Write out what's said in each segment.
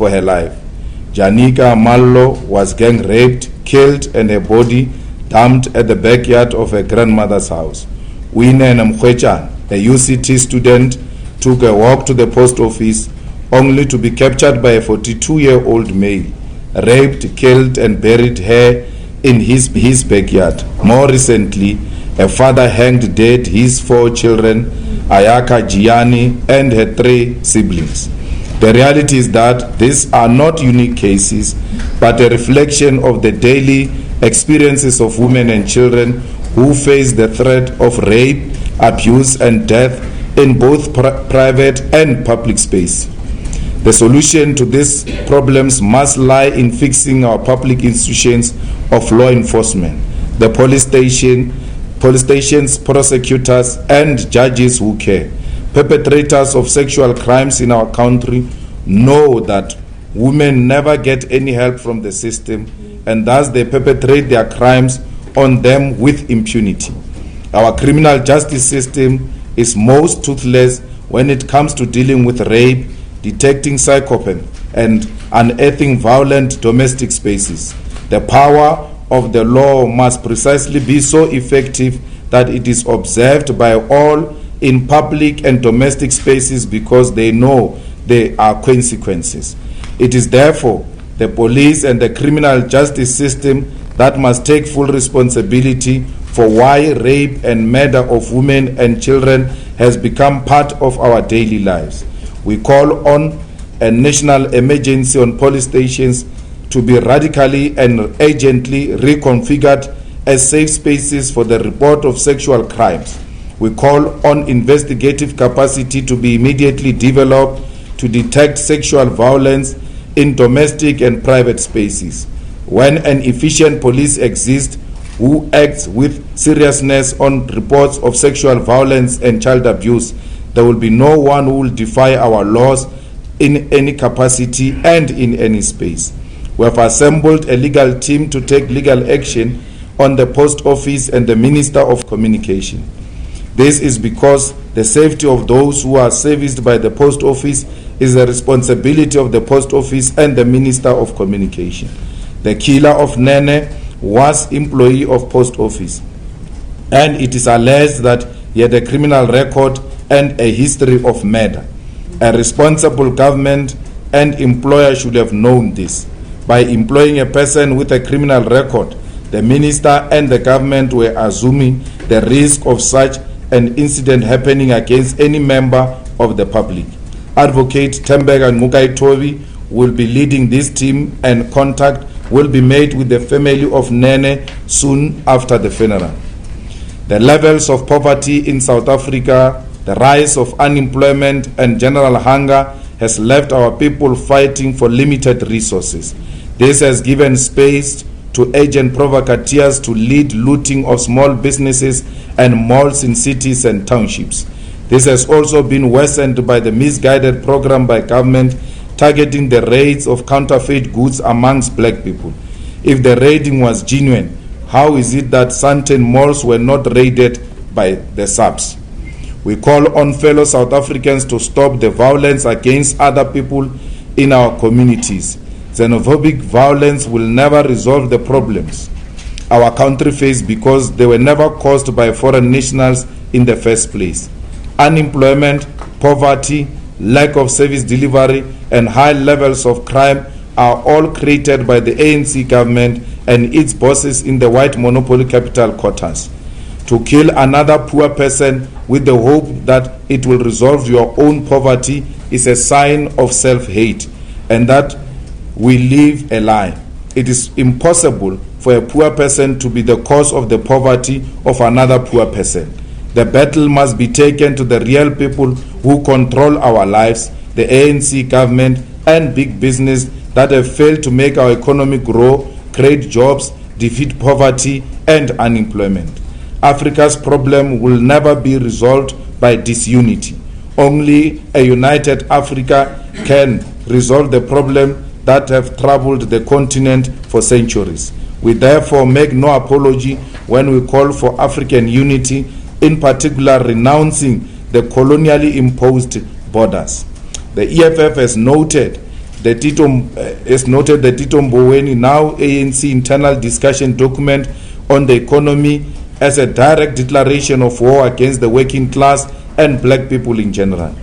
for her life. Janika Mallo was gang raped, killed, and her body dumped at the backyard of her grandmother's house. Wine Mkhwechan, a UCT student, took a walk to the post office only to be captured by a 42-year-old male, raped, killed, and buried her in his backyard. More recently, a father hanged dead his 4 children, Ayaka Gianni, and her 3 siblings. The reality is that these are not unique cases, but a reflection of the daily experiences of women and children who face the threat of rape, abuse, and death in both private and public space. The solution to these problems must lie in fixing our public institutions of law enforcement, the police stations, prosecutors, and judges who care. Perpetrators of sexual crimes in our country know that women never get any help from the system, and thus they perpetrate their crimes on them with impunity. Our criminal justice system is most toothless when it comes to dealing with rape, detecting psychopaths, and unearthing violent domestic spaces. The power of the law must precisely be so effective that it is observed by all in public and domestic spaces because they know there are consequences. It is therefore the police and the criminal justice system that must take full responsibility for why rape and murder of women and children has become part of our daily lives. We call on a national emergency on police stations to be radically and urgently reconfigured as safe spaces for the report of sexual crimes. We call on investigative capacity to be immediately developed to detect sexual violence in domestic and private spaces. When an efficient police exists who acts with seriousness on reports of sexual violence and child abuse, there will be no one who will defy our laws in any capacity and in any space. We have assembled a legal team to take legal action on the post office and the Minister of Communication. This is because the safety of those who are serviced by the post office is the responsibility of the post office and the Minister of Communication. The killer of Nene was employee of post office, and it is alleged that he had a criminal record and a history of murder. A responsible government and employer should have known this. By employing a person with a criminal record, the minister and the government were assuming the risk of such an incident happening against any member of the public. Advocate Tembega Mugaitovi will be leading this team, and contact will be made with the family of Nene soon after the funeral. The levels of poverty in South Africa, the rise of unemployment and general hunger has left our people fighting for limited resources. This has given space to agent provocateurs to lead looting of small businesses and malls in cities and townships. This has also been worsened by the misguided program by government targeting the raids of counterfeit goods amongst black people. If the raiding was genuine, how is it that certain malls were not raided by the SABC? We call on fellow South Africans to stop the violence against other people in our communities. Xenophobic violence will never resolve the problems our country faces because they were never caused by foreign nationals in the first place. Unemployment, poverty, lack of service delivery, and high levels of crime are all created by the ANC government and its bosses in the white monopoly capital quarters. To kill another poor person with the hope that it will resolve your own poverty is a sign of self-hate, and that we live a lie. It is impossible for a poor person to be the cause of the poverty of another poor person. The battle must be taken to the real people who control our lives, the ANC government and big business that have failed to make our economy grow, create jobs, defeat poverty and unemployment. Africa's problem will never be resolved by disunity. Only a united Africa can resolve the problem that have troubled the continent for centuries. We therefore make no apology when we call for African unity, in particular renouncing the colonially imposed borders. The EFF has noted The as noted, the Tito Mboweni, now ANC internal discussion document on the economy as a direct declaration of war against the working class and black people in general.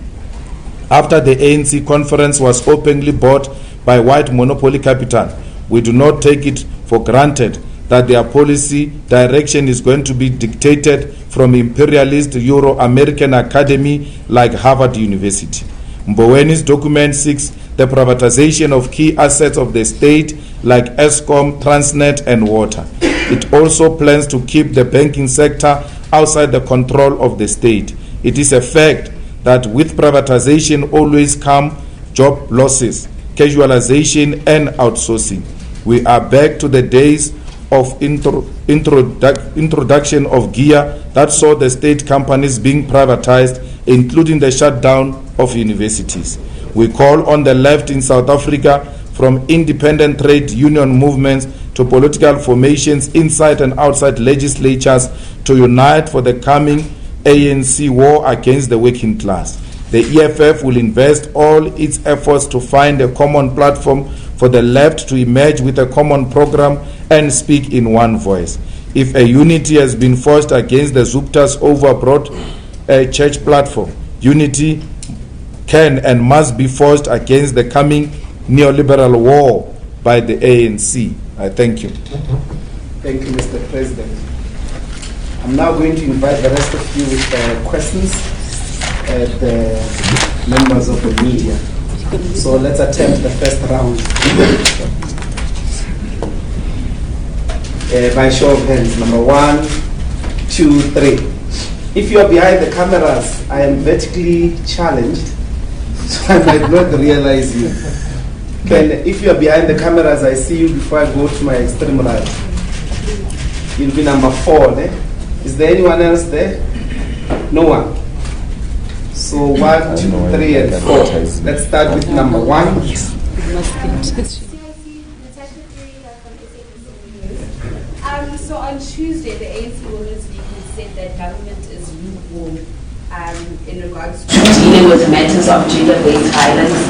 After the ANC conference was openly bought by white monopoly capital, we do not take it for granted that their policy direction is going to be dictated from imperialist Euro-American academy like Harvard University. Mboweni's document seeks the privatization of key assets of the state like Eskom, Transnet and water. It also plans to keep the banking sector outside the control of the state. It is a fact that with privatization always come job losses, casualization and outsourcing. We are back to the days of introduction of gear that saw the state companies being privatized, including the shutdown of universities. We call on the left in South Africa, from independent trade union movements to political formations inside and outside legislatures, to unite for the coming ANC war against the working class. The EFF will invest all its efforts to find a common platform for the left to emerge with a common program and speak in one voice. If a unity has been forged against the Zupta's overbroad church platform, unity can and must be forged against the coming neoliberal war by the ANC. I thank you. Thank you, Mr. President. I'm now going to invite the rest of you with questions, the members of the media. So let's attempt the first round. By show of hands, number 1, 2, 3. If you are behind the cameras, I am vertically challenged, so I might not realize you. If you are behind the cameras, I see you before I go to my extreme right. You'll be number 4. Is there anyone else there? No one. So 1, 2, 3, and 4. Let's start with number 1. So on Tuesday, the ANC Women's League said that government is lukewarm in regards to dealing with matters of gender-based violence.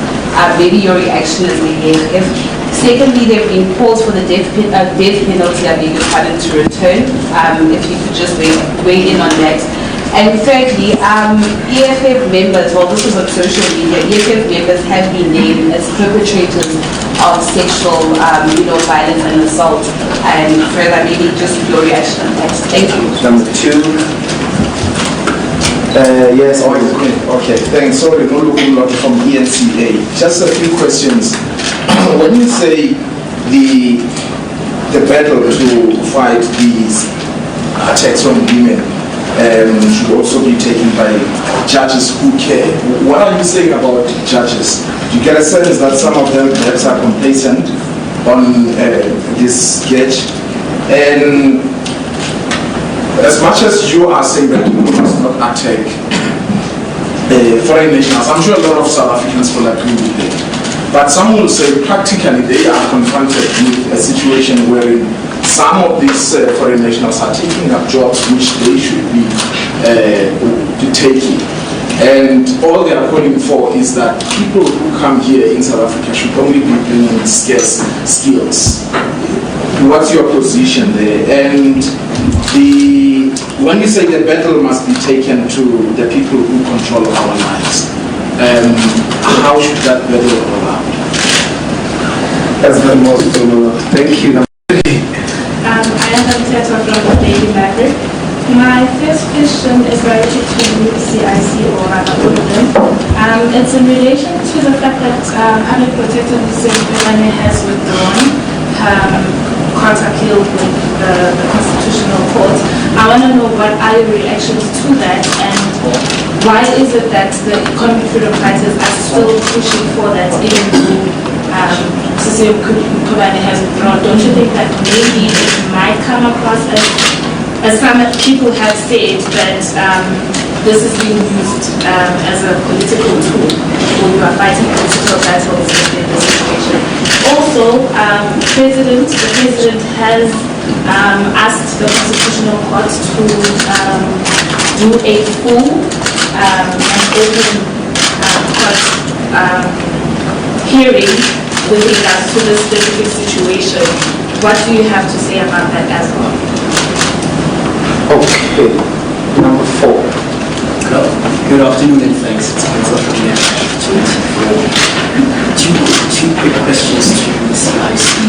Maybe your reaction is negative. Secondly, there have been calls for the death penalty, to return. If you could just weigh in on that. And thirdly, EFF members, well, this is on social media, EFF members have been named as perpetrators of sexual violence and assault. And further, maybe just your reaction on that. Thank you. Number 2. Yes, okay, thanks. Sorry, no looking lot from ENCA. Just a few questions. When you say the battle to fight these attacks on women should also be taken by judges who care, what are you saying about judges? Do you get a sense that some of them perhaps are complacent on this sketch? And as much as you are saying that we must not attack foreign nationals, I'm sure a lot of South Africans will agree with that. But some will say practically they are confronted with a situation wherein some of these foreign nationals are taking up jobs which they should be taking. And all they are calling for is that people who come here in South Africa should only be bringing scarce skills. What's your position there? And when you say the battle must be taken to the people who control our lives, how should that battle go out? That's the most thank you. I am Teta from the Daily Maverick. My first question is related to CIC or rather all of them. It's in relation to the fact that unprotected Mr. has withdrawn court appeal with the Constitutional Court. I want to know what are your reactions to that, and why is it that the economic freedom fighters are still pushing for that even though Sisio Kubani has withdrawn? Don't you think that maybe it might come across as some people have said that this is being used as a political tool when you are fighting political battles in this situation? Also, the president has asked the Constitutional Court to do a full and open court hearing with regards to this specific situation. What do you have to say about that as well? Okay, number 4. Good afternoon and thanks. It's been such an opportunity for two quick questions to the CIC.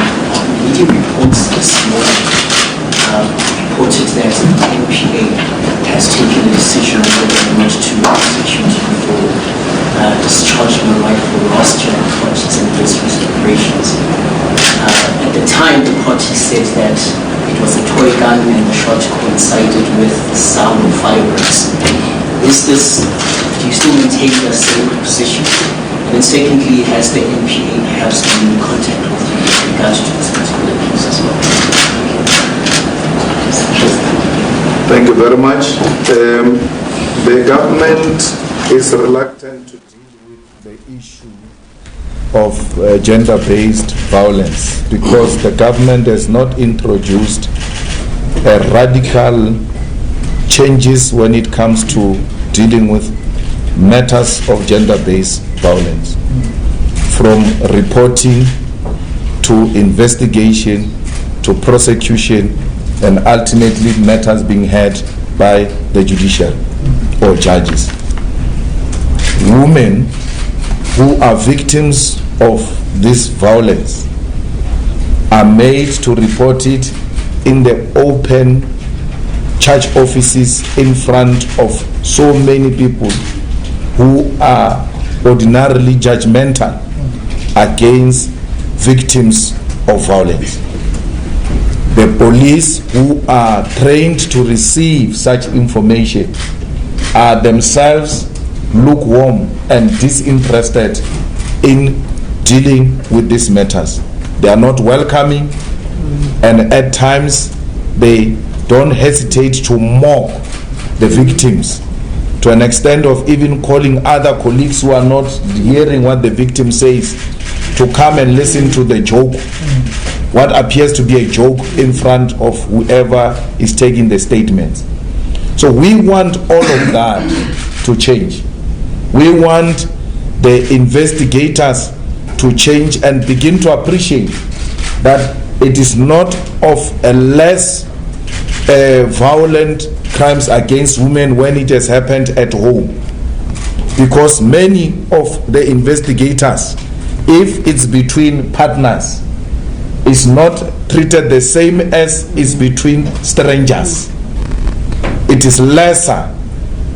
Media reports this morning reported that the NPA has taken a decision whether or not to execute you for discharging your rightful last year parties and those operations. At the time, the party said that it was a toy gun and the shot coincided with the sound of fireworks. Do you still maintain the same position? And then secondly, has the NPA perhaps been in contact with you with regards to this particular case as well? Thank you very much. The government is reluctant to deal with the issue of gender-based violence because the government has not introduced radical changes when it comes to dealing with matters of gender-based violence, from reporting to investigation to prosecution and ultimately matters being heard by the judicial or judges. Women who are victims of this violence are made to report it in the open church offices in front of so many people who are ordinarily judgmental against victims of violence. The police who are trained to receive such information are themselves lukewarm and disinterested in dealing with these matters. They are not welcoming, and at times they don't hesitate to mock the victims to an extent of even calling other colleagues who are not hearing what the victim says to come and listen to the joke, what appears to be a joke in front of whoever is taking the statements. So we want all of that to change. We want the investigators to change and begin to appreciate that it is not of a less violent crimes against women when it has happened at home, because many of the investigators, if it's between partners, is not treated the same as is between strangers. It is lesser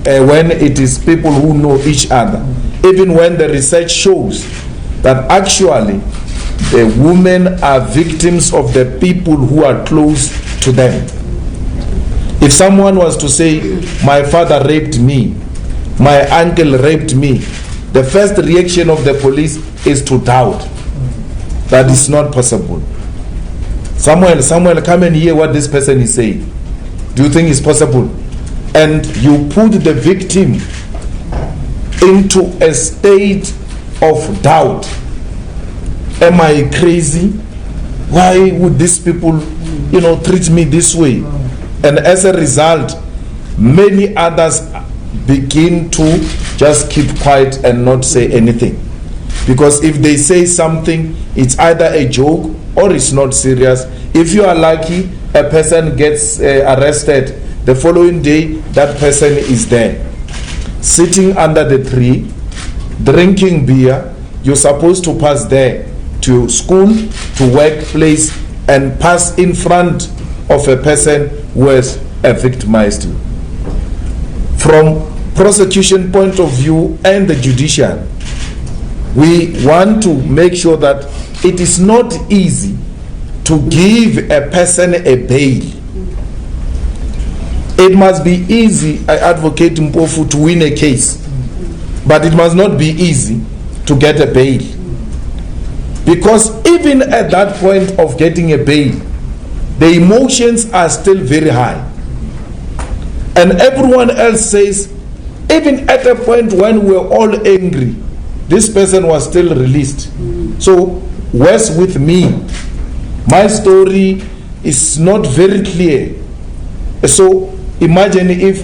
when it is people who know each other, even when the research shows that actually the women are victims of the people who are close to them. If someone was to say, my father raped me, my uncle raped me, the first reaction of the police is to doubt. That is not possible. Samuel, come and hear what this person is saying. Do you think it's possible? And you put the victim into a state of doubt. Am I crazy? Why would these people, treat me this way? And as a result, many others begin to just keep quiet and not say anything. Because if they say something, it's either a joke or it's not serious. If you are lucky, a person gets arrested. The following day, that person is there, sitting under the tree, drinking beer. You're supposed to pass there to school, to workplace, and pass in front of a person who has victimized you. From prosecution point of view and the judicial, we want to make sure that it is not easy to give a person a bail. It must be easy, I advocate Mpofu, to win a case, but it must not be easy to get a bail. Because even at that point of getting a bail, the emotions are still very high. And everyone else says, even at a point when we're all angry, this person was still released. So, where's with me? My story is not very clear. So, imagine if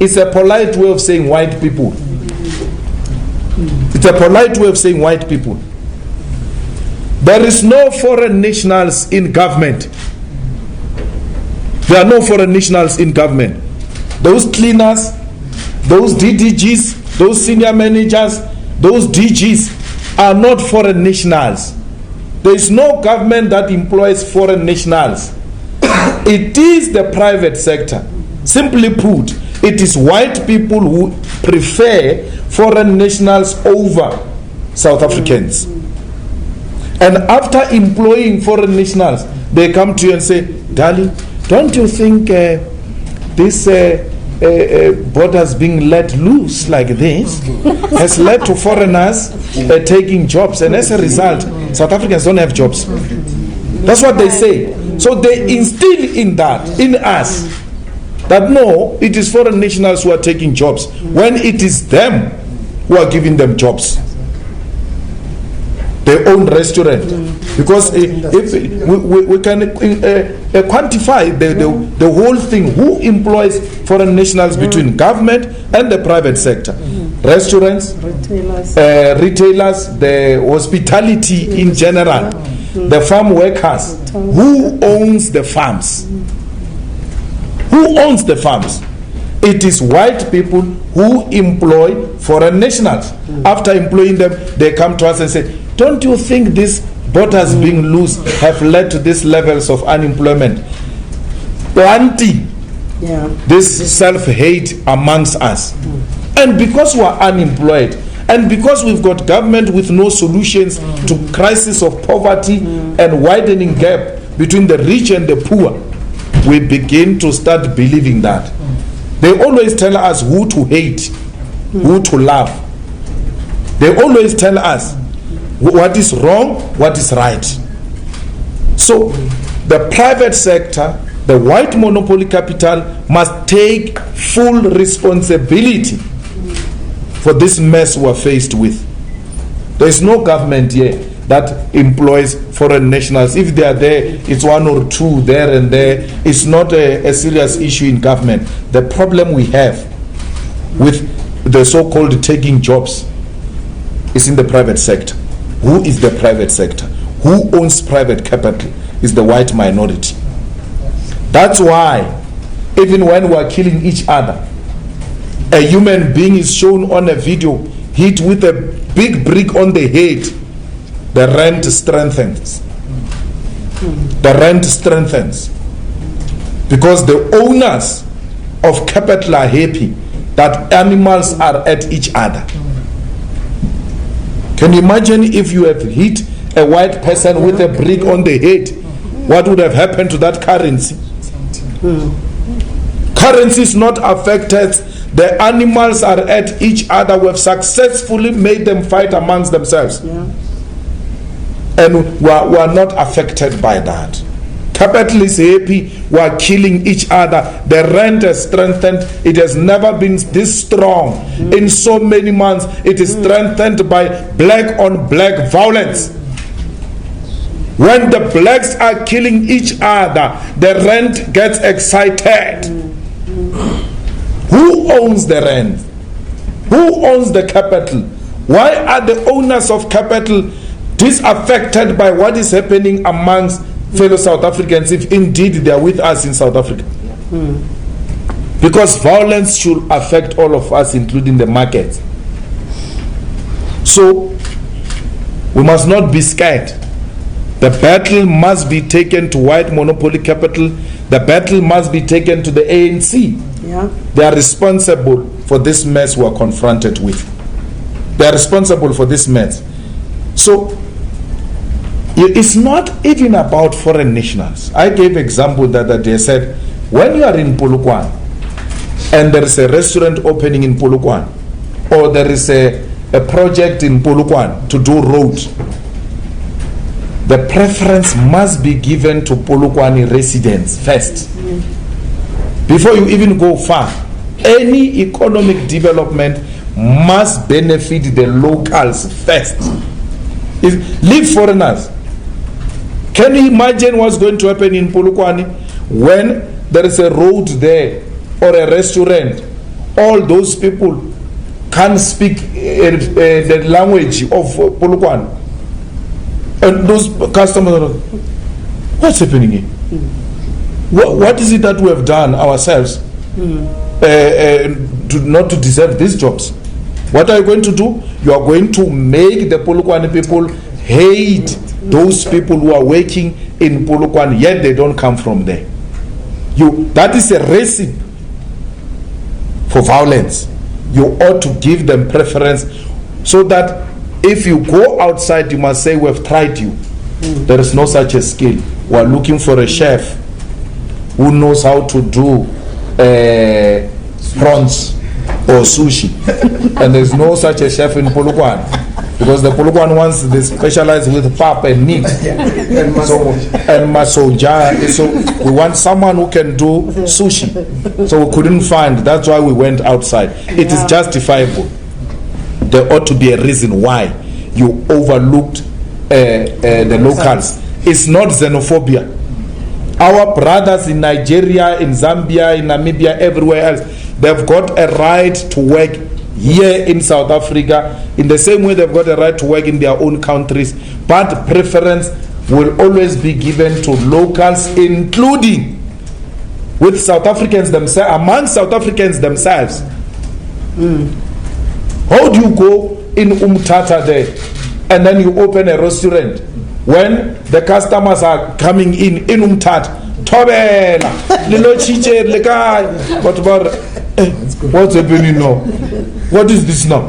is a polite way of saying white people. It's a polite way of saying white people. There is no foreign nationals in government. There are no foreign nationals in government. Those cleaners, those DDGs, those senior managers, those DGs are not foreign nationals. There is no government that employs foreign nationals. It is the private sector. Simply put, it is white people who prefer foreign nationals over South Africans. And after employing foreign nationals, they come to you and say, darling, don't you think this borders being let loose like this has led to foreigners taking jobs, and as a result, South Africans don't have jobs? That's what they say. So they instill in that, in us, that no, it is foreign nationals who are taking jobs, when it is them who are giving them jobs. Their own restaurant. Because if we can quantify the whole thing, who employs foreign nationals between government and the private sector? Restaurants, retailers, the hospitality in general, the farm workers. Who owns the farms? Who owns the farms? It is white people who employ foreign nationals. After employing them, they come to us and say, don't you think these borders being loose have led to these levels of unemployment? Plenty. This self-hate amongst us. And because we are unemployed, and because we've got government with no solutions to crisis of poverty and widening gap between the rich and the poor, we begin to start believing that. They always tell us who to hate, who to love. They always tell us what is wrong, what is right. So the private sector, the white monopoly capital, must take full responsibility for this mess we're faced with. There is no government here that employs foreign nationals. If they are there, it's one or two there and there. It's not a serious issue in government. The problem we have with the so-called taking jobs is in the private sector. Who is the private sector? Who owns private capital? Is the white minority. That's why even when we are killing each other, a human being is shown on a video hit with a big brick on the head, the rent strengthens. The rent strengthens. Because the owners of capital are happy that animals are at each other. Can you imagine if you have hit a white person with a brick on the head? What would have happened to that currency? Currency is not affected. The animals are at each other. We have successfully made them fight amongst themselves. And we are not affected by that. Capital is happy. We are killing each other. The rent has strengthened. It has never been this strong. In so many months, it is strengthened by black on black violence. When the blacks are killing each other, the rent gets excited. Who owns the rent? Who owns the capital? Why are the owners of capital disaffected by what is happening amongst fellow South Africans, if indeed they are with us in South Africa? Because violence should affect all of us, including the market. So we must not be scared. The battle must be taken to white monopoly capital. The battle must be taken to the ANC. They are responsible for this mess we are confronted with. They are responsible for this mess. So it's not even about foreign nationals. I gave example that they said, when you are in Polokwane and there is a restaurant opening in Polokwane, or there is a project in Polokwane to do road, the preference must be given to Polokwane residents first. Before you even go far, any economic development must benefit the locals first. Leave foreigners. Can you imagine what's going to happen in Polokwane when there is a road there or a restaurant all those people can't speak the language of Polokwane. And those customers are like, what's happening here? What is it that we have done ourselves not to deserve these jobs? What are you going to do? You are going to make the Polokwane people hate those people who are working in Polokwane, yet they don't come from there. That is a recipe for violence. You ought to give them preference so that if you go outside, you must say, we have tried you. There is no such a skill. We are looking for a chef who knows how to do prawns or sushi. And there's no such a chef in Polokwane. Because the Polokwane ones, they specialize with pap and meat. And masoja. So we want someone who can do sushi. So we couldn't find. That's why we went outside. It is justifiable. There ought to be a reason why you overlooked the locals. It's not xenophobia. Our brothers in Nigeria, in Zambia, in Namibia, everywhere else, they've got a right to work here in South Africa in the same way they've got a right to work in their own countries, but preference will always be given to locals, including with South Africans themselves, among South Africans themselves. How do you go in Umtata there and then you open a restaurant when the customers are coming in Umtata? Tobela, lilo chiche, lekai. What about what's happening now? What is this now?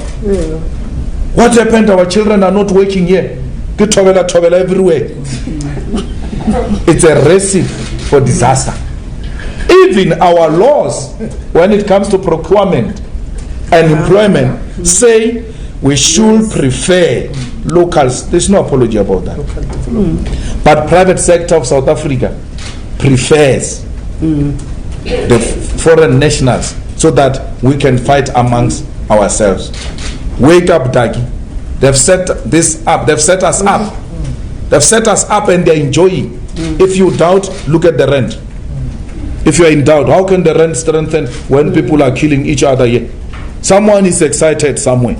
What happened? Our children are not working here. Get tobela everywhere. It's a recipe for disaster. Even our laws, when it comes to procurement and employment, say we should prefer locals. There's no apology about that. But private sector of South Africa prefers the foreign nationals so that we can fight amongst ourselves. Wake up, Dagi. They've set this up. They've set us up. They've set us up and they're enjoying. If you doubt, look at the rent. If you're in doubt, how can the rent strengthen when people are killing each other here? Someone is excited somewhere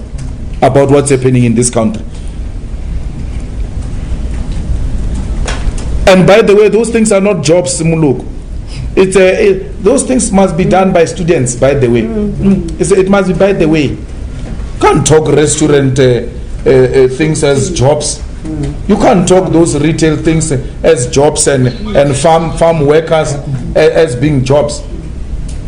about what's happening in this country. And by the way, those things are not jobs, Simuluk. Those things must be done by students, by the way. It must be by the way. Can't talk restaurant things as jobs. You can't talk those retail things as jobs and farm workers as being jobs.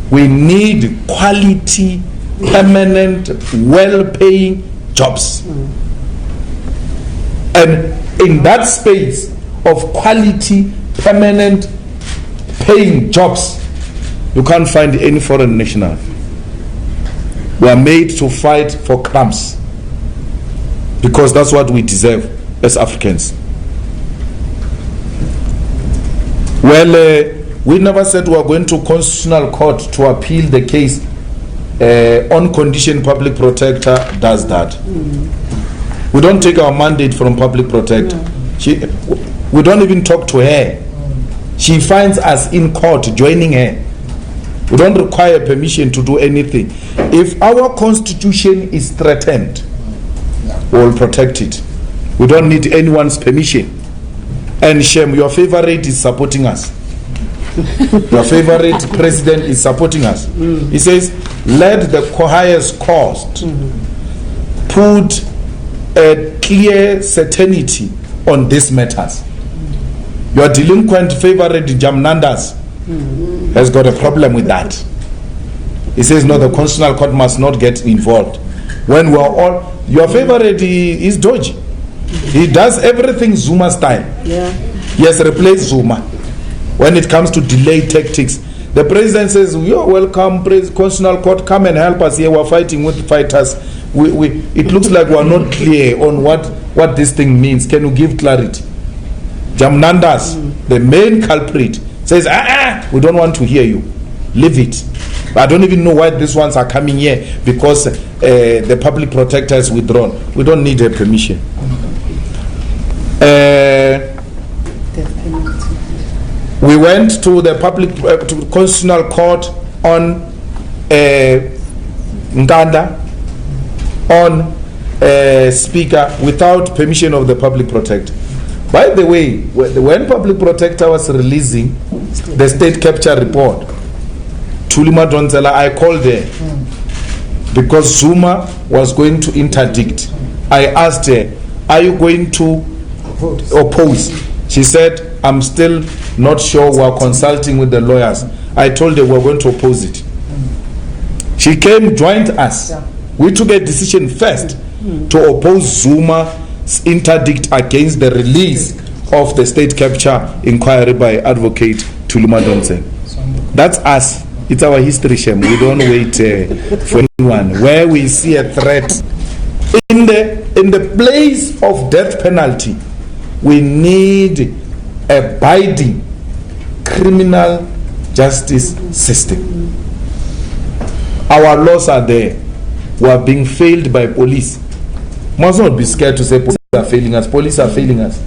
We need quality, permanent, well-paying jobs. And in that space of quality, permanent, paying jobs, you can't find any foreign national. We are made to fight for crumbs because that's what we deserve as Africans. Well, we never said we are going to Constitutional Court to appeal the case. On condition public protector does that. We don't take our mandate from public protector. We don't even talk to her. She finds us in court joining her. We don't require permission to do anything. If our constitution is threatened, we will protect it. We don't need anyone's permission. And Shem, your favorite is supporting us. Your favorite president is supporting us. He says, let the highest cost put a clear certainty on these matters. Your delinquent favorite Jamnandas has got a problem with that. He says, no, the Constitutional Court must not get involved. When we're all, your favorite is Doji. He does everything Zuma style. He has replaced Zuma. When it comes to delay tactics, the president says, you're welcome, Constitutional Court, come and help us here. We're fighting with fighters. It looks like we're not clear on what this thing means. Can you give clarity? Jamnandas, the main culprit, says, we don't want to hear you. Leave it. I don't even know why these ones are coming here, because the public protector has withdrawn. We don't need a permission. We went to the Constitutional Court on Nkanda on speaker without permission of the public protector. By the way, when public protector was releasing the state capture report, Tulima Donzela, I called her because Zuma was going to interdict. I asked her, are you going to oppose? She said, I'm still not sure, we're consulting with the lawyers. I told her we're going to oppose it. She came, joined us. We took a decision first to oppose Zuma's interdict against the release of the state capture inquiry by Advocate Tulima Donze. That's us. It's our history, Shem. We don't wait for anyone. Where we see a threat in the place of death penalty, we need a binding criminal justice system. Our laws are there. We are being failed by police. Must not be scared to say police are failing us. Police are failing us.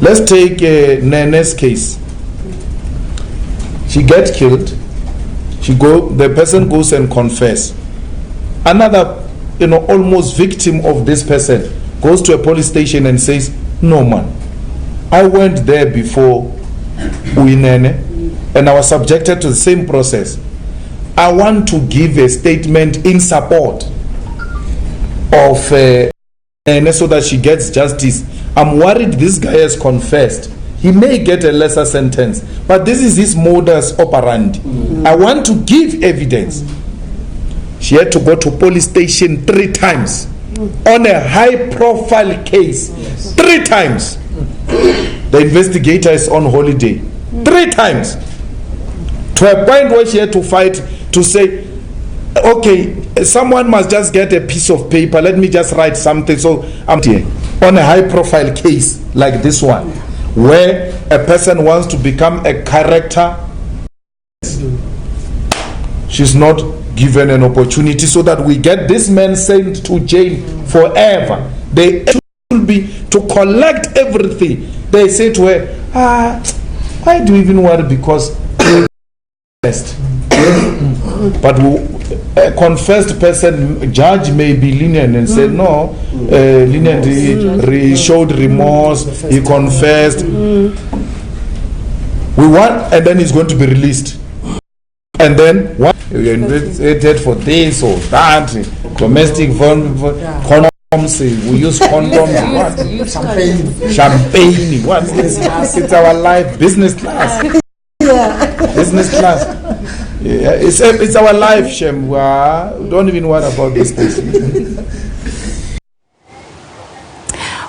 Let's take Nene's case. She gets killed. The person goes and confess. Another, almost victim of this person goes to a police station and says, no man, I went there before Uinene and I was subjected to the same process. I want to give a statement in support of Nene so that she gets justice. I'm worried this guy has confessed. He may get a lesser sentence, but this is his modus operandi. I want to give evidence. She had to go to police station 3 times on a high-profile case. 3 times. The investigator is on holiday. 3 times. To a point where she had to fight to say, okay, someone must just get a piece of paper. Let me just write something. So I'm here on a high-profile case like this one, where a person wants to become a character. She's not given an opportunity so that we get this man sent to jail forever. They should be to collect everything. They say to her, why do you even worry? Because but a confessed person, judge may be lenient and say no, lenient, he showed remorse, he confessed. We want, and then he's going to be released. And then what? You investigated for this or that, domestic condoms, we use condoms, champagne, what? It's our life, business class. Business class. Yeah, it's our life, Shem. Don't even worry about this thing.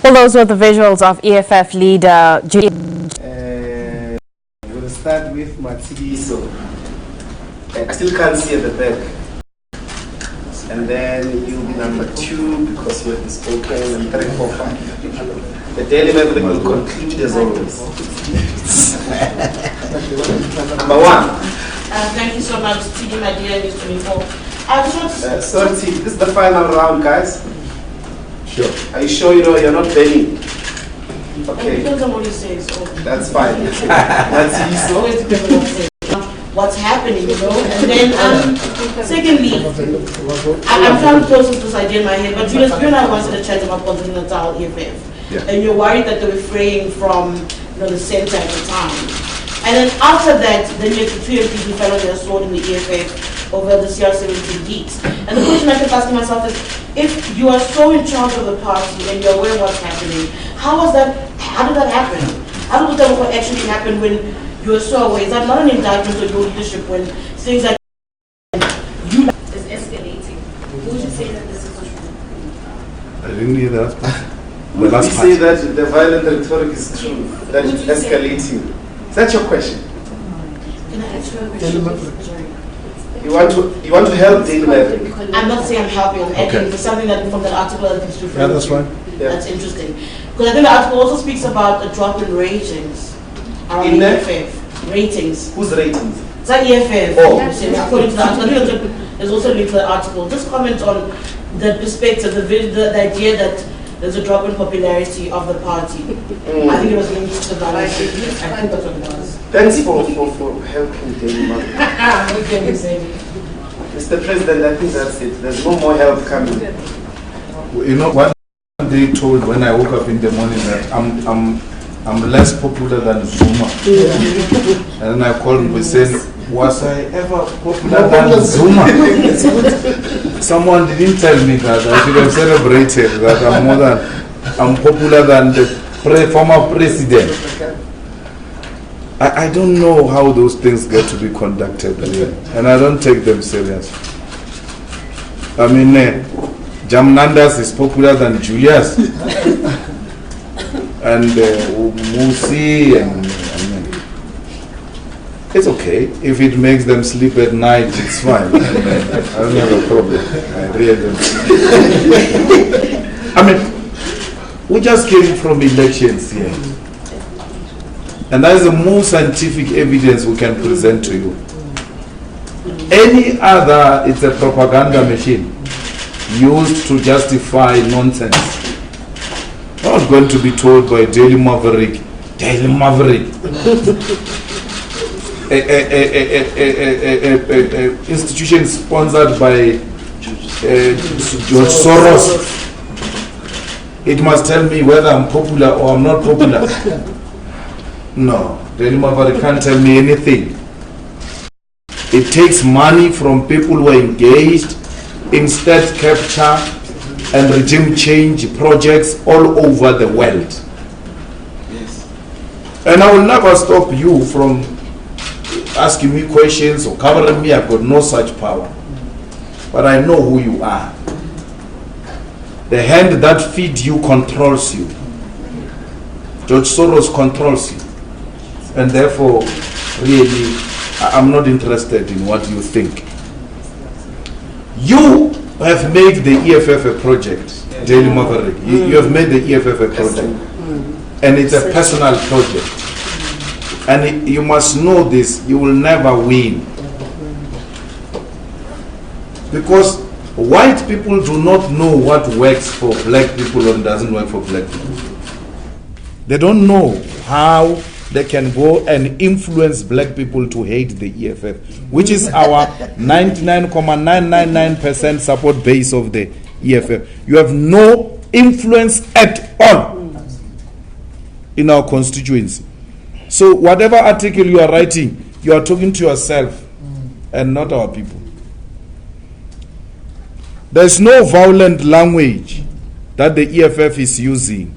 Well, those were the visuals of EFF leader Julius. We'll start with Matsidiso. I still can't see at the back. And then you'll be number 2 because you have spoken, and 3, 4, 5. The daily member will conclude as always. Number 1. Thank you so much, TD, my dear, News 24. I just want to... sorry, this is the final round, guys. Sure. Are you sure you're not bailing? Okay. It depends on what he says. So. That's fine. That's easy. Always depends on what he says. What's happening, And then, secondly, I'm trying to process this idea in my head, but Julius, you and I wanted to chat about KwaZulu-Natal EFF. Yeah. And you're worried that they were fraying from the center at the time. And then after that, then you had to 2 people fell on their sword in the EFF over the CR17 deeds. And the question I kept asking myself is, if you are so in charge of the party and you're aware of what's happening, how did that happen? How did that actually happen when you were so aware? Is that not an indictment of your leadership when things like you is escalating? Who would you say that this is true? I didn't hear that. Would you say that the violent rhetoric is true, that it's escalating? Is that your question? Can I ask you a question? Sorry. You want to help Daily Maverick? I'm not saying I'm helping, I'm asking for something that from that article that is referring that's fine. Yeah. That's interesting. Because I think the article also speaks about a drop in ratings around In the EFF. Ratings. Whose ratings? It's like EFF. Oh. According to the article. I think there's also a link to the article. Just comment on the perspective, the idea that there's a drop in popularity of the party. I think it was linked to the balance. I think that's what it was. Thanks for helping Daily Maverick. What can you say? Mr. President, I think that's it. There's no more help coming. You know what they told when I woke up in the morning that I'm less popular than Zuma. And then I called him and said, was I ever popular than Zuma? Someone didn't tell me that. I should have celebrated that I'm popular than the former president. I don't know how those things get to be conducted, and I don't take them serious. I mean, Jamnandas is popular than Julius, and Musi, and it's okay. If it makes them sleep at night, it's fine. I don't have a problem. I really don't. I mean, we just came from elections here. And that is the most scientific evidence we can present to you. Any other, it's a propaganda machine used to justify nonsense. I'm not going to be told by Daily Maverick, institution sponsored by George Soros. It must tell me whether I'm popular or I'm not popular. No, Daily Maverick can't tell me anything. It takes money from people who are engaged in state capture and regime change projects all over the world. Yes. And I will never stop you from asking me questions or covering me. I've got no such power. But I know who you are. The hand that feeds you controls you. George Soros controls you. And therefore, really, I'm not interested in what you think. You have made the EFF a project, Daily Maverick. You have made the EFF a project. And it's a personal project. And you must know this, you will never win. Because white people do not know what works for black people and doesn't work for black people. They don't know how they can go and influence black people to hate the EFF, which is our 99.999% support base of the EFF. You have no influence at all in our constituency. So whatever article you are writing, you are talking to yourself and not our people. There's no violent language that the EFF is using.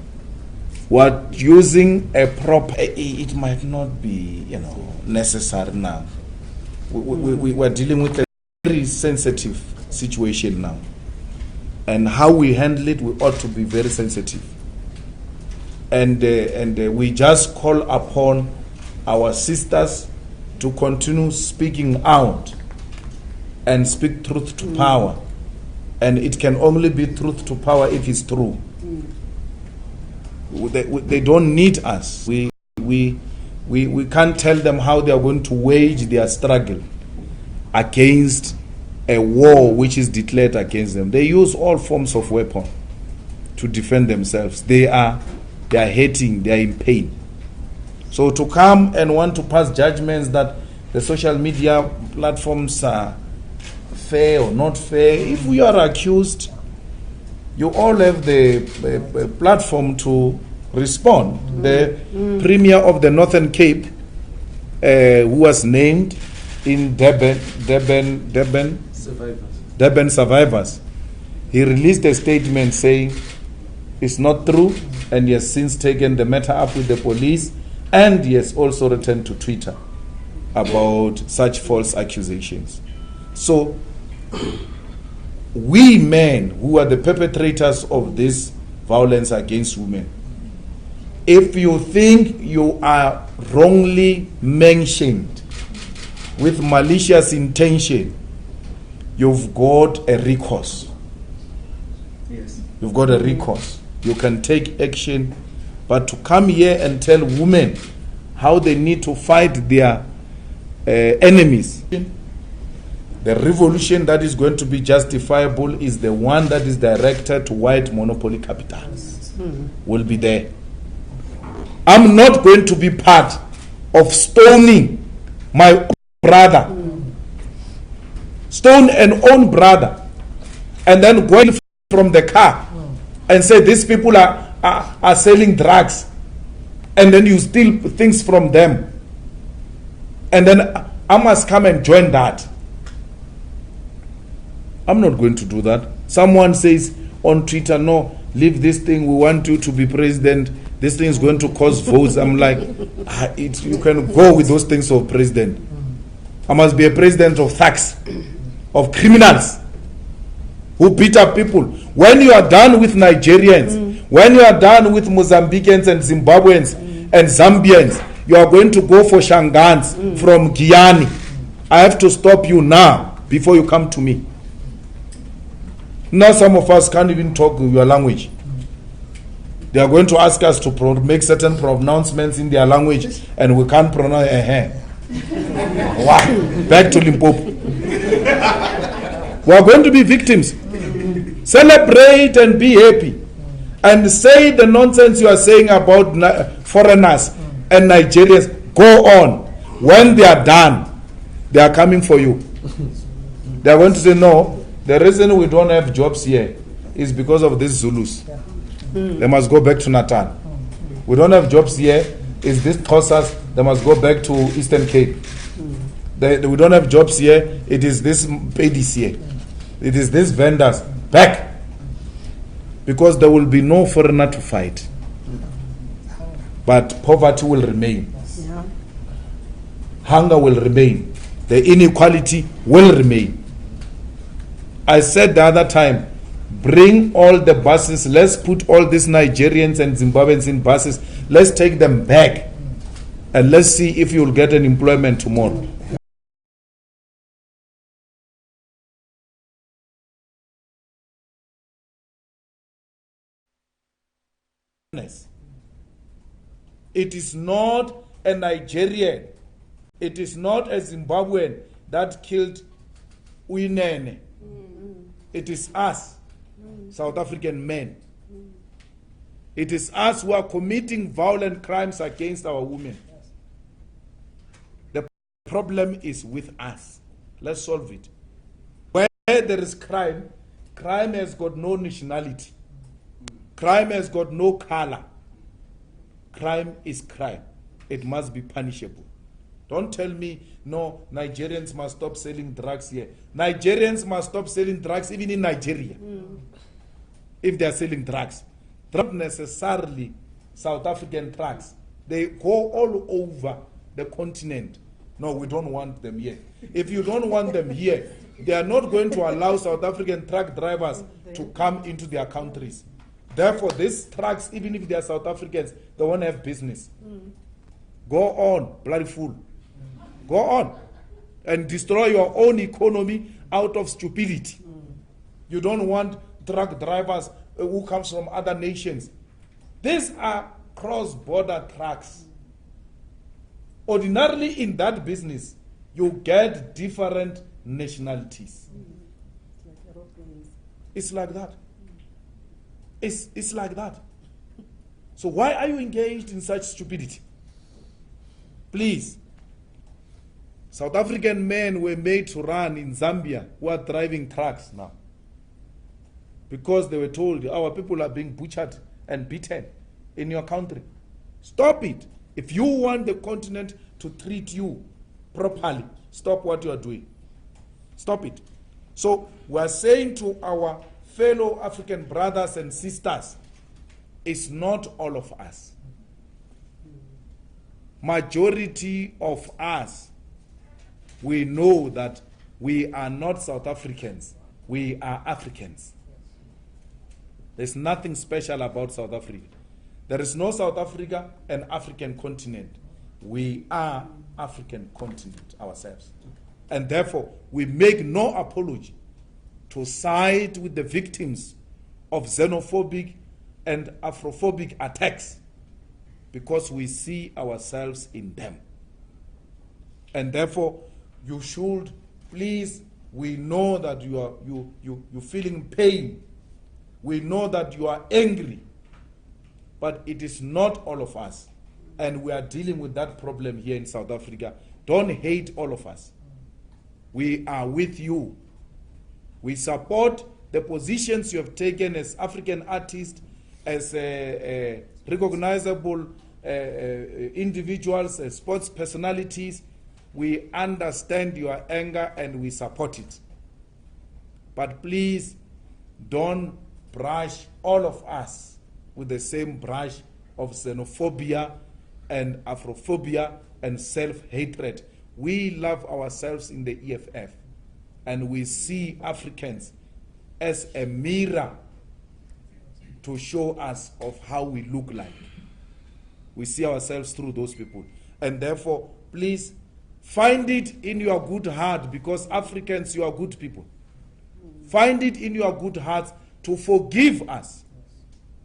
We're using a proper, it might not be, necessary now. We're dealing with a very sensitive situation now. And how we handle it, we ought to be very sensitive. And we just call upon our sisters to continue speaking out and speak truth to power. And it can only be truth to power if it's true. They don't need us. We can't tell them how they are going to wage their struggle against a war which is declared against them. They use all forms of weapon to defend themselves. They are hating, they are in pain. So to come and want to pass judgments that the social media platforms are fair or not fair, if we are accused, you all have the platform to respond. The Premier of the Northern Cape, who was named in Debun Survivors, he released a statement saying it's not true, and he has since taken the matter up with the police, and he has also returned to Twitter about such false accusations. So we men who are the perpetrators of this violence against women, if you think you are wrongly mentioned with malicious intention, you've got a recourse. Yes. You've got a recourse. You can take action, but to come here and tell women how they need to fight their enemies, the revolution that is going to be justifiable is the one that is directed to white monopoly capital. Will be there. I'm not going to be part of stoning my brother stone an own brother, and then go in from the car and say these people are selling drugs, and then you steal things from them, and then I must come and join that. I'm not going to do that. Someone says on Twitter, no, leave this thing, we want you to be president, this thing is going to cause votes. I'm like, you can go with those things of president. I must be a president of thugs, of criminals who beat up people. When you are done with Nigerians, when you are done with Mozambicans and Zimbabweans and Zambians, you are going to go for Shangans from Guyana. I have to stop you now before you come to me. Now some of us can't even talk your language. They are going to ask us to make certain pronouncements in their language, and we can't pronounce Wow. Back to Limpopo. We are going to be victims. Celebrate and be happy. And say the nonsense you are saying about foreigners and Nigerians. Go on. When they are done, they are coming for you. They are going to say, no, the reason we don't have jobs here is because of these Zulus. They must go back to Natal. We don't have jobs here, is this Xhosas, they must go back to Eastern Cape. We don't have jobs here, it is this Pedis here. It is these vendors. Back. Because there will be no foreigner to fight. But poverty will remain. Hunger will remain. The inequality will remain. I said the other time, bring all the buses, let's put all these Nigerians and Zimbabweans in buses, let's take them back, and let's see if you'll get an employment tomorrow. It is not a Nigerian, it is not a Zimbabwean that killed Uinene. It is us, South African men. It is us who are committing violent crimes against our women. The problem is with us. Let's solve it. Where there is crime, crime has got no nationality. Crime has got no color. Crime is crime. It must be punishable. Don't tell me, no, Nigerians must stop selling drugs here. Nigerians must stop selling drugs even in Nigeria. If they are selling drugs. Not necessarily South African drugs. They go all over the continent. No, we don't want them here. If you don't want them here, they are not going to allow South African truck drivers to come into their countries. Therefore, these trucks, even if they are South Africans, they won't have business. Go on, bloody fool. Go on and destroy your own economy out of stupidity. You don't want truck drivers who come from other nations. These are cross-border trucks. Ordinarily in that business, you get different nationalities. It's like that. It's like that. So why are you engaged in such stupidity? Please. South African men were made to run in Zambia who are driving trucks now. Because they were told our people are being butchered and beaten in your country. Stop it. If you want the continent to treat you properly, stop what you are doing. Stop it. So we are saying to our fellow African brothers and sisters, it's not all of us. Majority of us, we know that we are not South Africans, we are Africans. There's nothing special about South Africa. There is no South Africa and African continent. We are African continent ourselves. And therefore, we make no apology to side with the victims of xenophobic and Afrophobic attacks because we see ourselves in them. And therefore, you should please, we know that you're feeling pain. We know that you are angry. But it is not all of us. And we are dealing with that problem here in South Africa. Don't hate all of us. We are with you. We support the positions you have taken as African artists, as recognizable individuals, as sports personalities. We understand your anger and we support it. But please don't brush all of us with the same brush of xenophobia and Afrophobia and self-hatred. We love ourselves in the EFF, and we see Africans as a mirror to show us of how we look like. We see ourselves through those people. And therefore, please find it in your good heart, because Africans, you are good people. Find it in your good hearts to forgive us.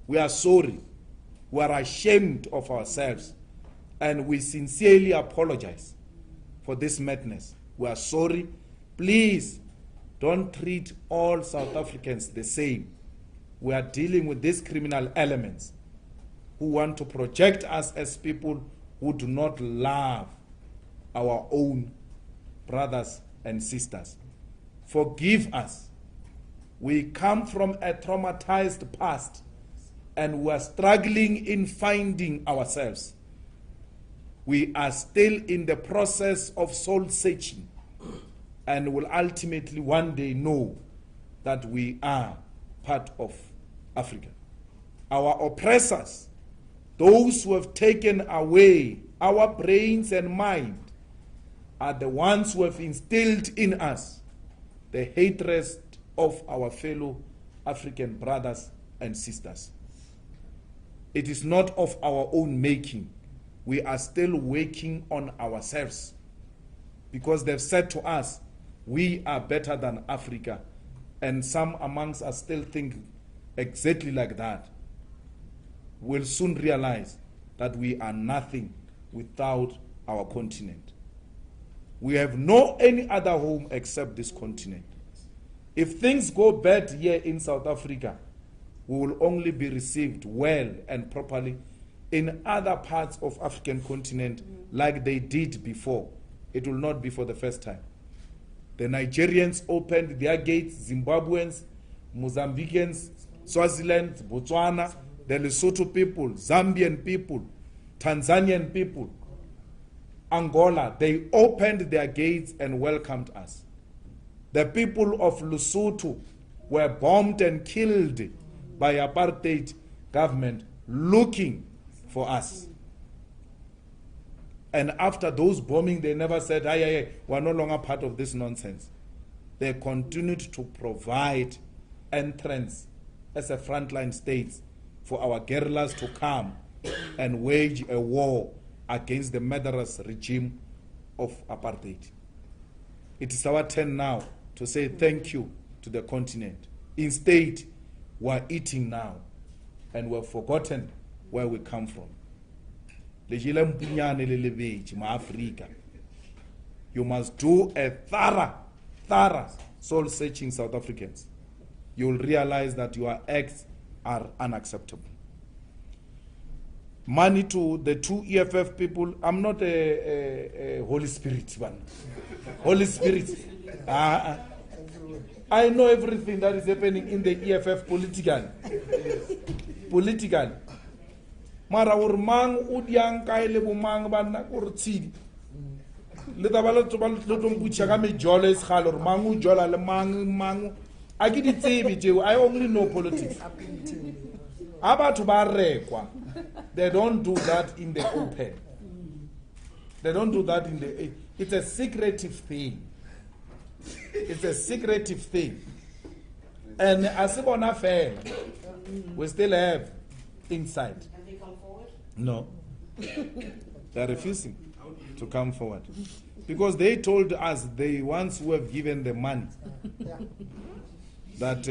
We are sorry. We are ashamed of ourselves. And we sincerely apologize for this madness. We are sorry. Please don't treat all South Africans the same. We are dealing with these criminal elements who want to project us as people who do not love our own brothers and sisters. Forgive us. We come from a traumatized past, and we are struggling in finding ourselves. We are still in the process of soul searching, and will ultimately one day know that we are part of Africa. Our oppressors, those who have taken away our brains and mind, are the ones who have instilled in us the hatred of our fellow African brothers and sisters. It is not of our own making. We are still working on ourselves, because they've said to us, we are better than Africa, and some amongst us still think exactly like that. We'll soon realize that we are nothing without our continent. We have no any other home except this continent. If things go bad here in South Africa, we will only be received well and properly in other parts of African continent like they did before. It will not be for the first time. The Nigerians opened their gates, Zimbabweans, Mozambicans, Swaziland, Botswana, the Lesotho people, Zambian people, Tanzanian people, Angola, they opened their gates and welcomed us. The people of Lesotho were bombed and killed by apartheid government looking for us. And after those bombing, they never said, hey, we're no longer part of this nonsense. They continued to provide entrance as a frontline state for our guerrillas to come and wage a war against the murderous regime of apartheid. It is our turn now to say thank you to the continent. Instead, we're eating now, and we've forgotten where we come from. You must do a thorough soul-searching, South Africans. You'll realize that your acts are unacceptable. Money to the two EFF people. I'm not a Holy Spirit one. Holy Spirit. I know everything that is happening in the EFF politically. Mara urmang udiang kaile bumang bana urtsi. Leta bala to mbucha ka mejolo iskhalo urmang ujola le mang. I only know politics. Abantu ba rekwa. They don't do that in the open. They don't do that in the. It's a secretive thing. It's a secretive thing. And as if on a fair, we still have inside. Have they come forward? No. They're refusing to come forward. Because they told us, the ones who have given the money, that.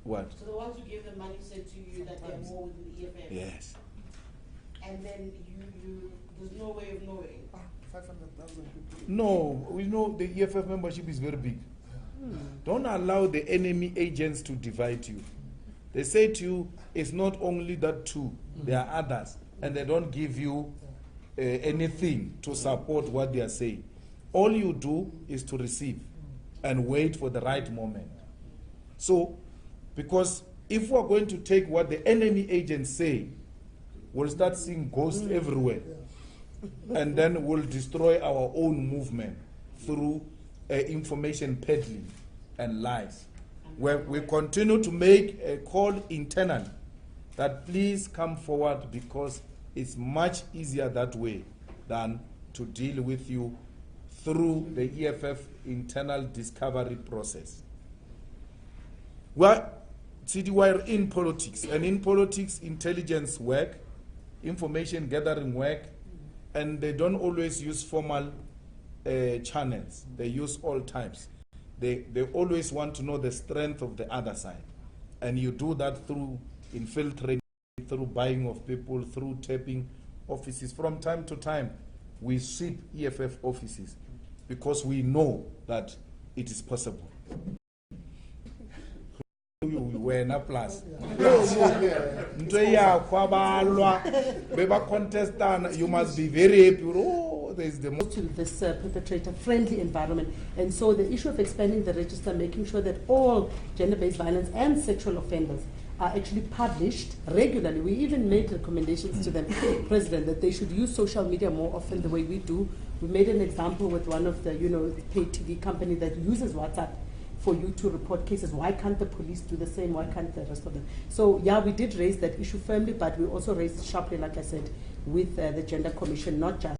What? So the ones who gave the money said to you that they're more within the EFF? Yes. And then there's no way of knowing. 500,000 people. No, we know the EFF membership is very big. Don't allow the enemy agents to divide you. They say to you, it's not only that two, there are others, and they don't give you anything to support what they are saying. All you do is to receive and wait for the right moment. So, because if we're going to take what the enemy agents say, we'll start seeing ghosts everywhere. And then we'll destroy our own movement through information peddling and lies. Where we continue to make a call internally that please come forward, because it's much easier that way than to deal with you through the EFF internal discovery process. Well, we're in politics, and in politics, intelligence work, information gathering work, and they don't always use formal channels. They use all types. They always want to know the strength of the other side. And you do that through infiltrating, through buying of people, through tapping offices. From time to time, we sweep EFF offices because we know that it is possible. Wena plus. You must be very happy. Oh, there is the most to this perpetrator-friendly environment, and so the issue of expanding the register, making sure that all gender-based violence and sexual offenders are actually published regularly. We even made recommendations to them, President, that they should use social media more often the way we do. We made an example with one of the, paid TV company that uses WhatsApp for you to report cases. Why can't the police do the same? Why can't the rest of them? So yeah, we did raise that issue firmly, but we also raised it sharply, like I said, with the Gender Commission, not just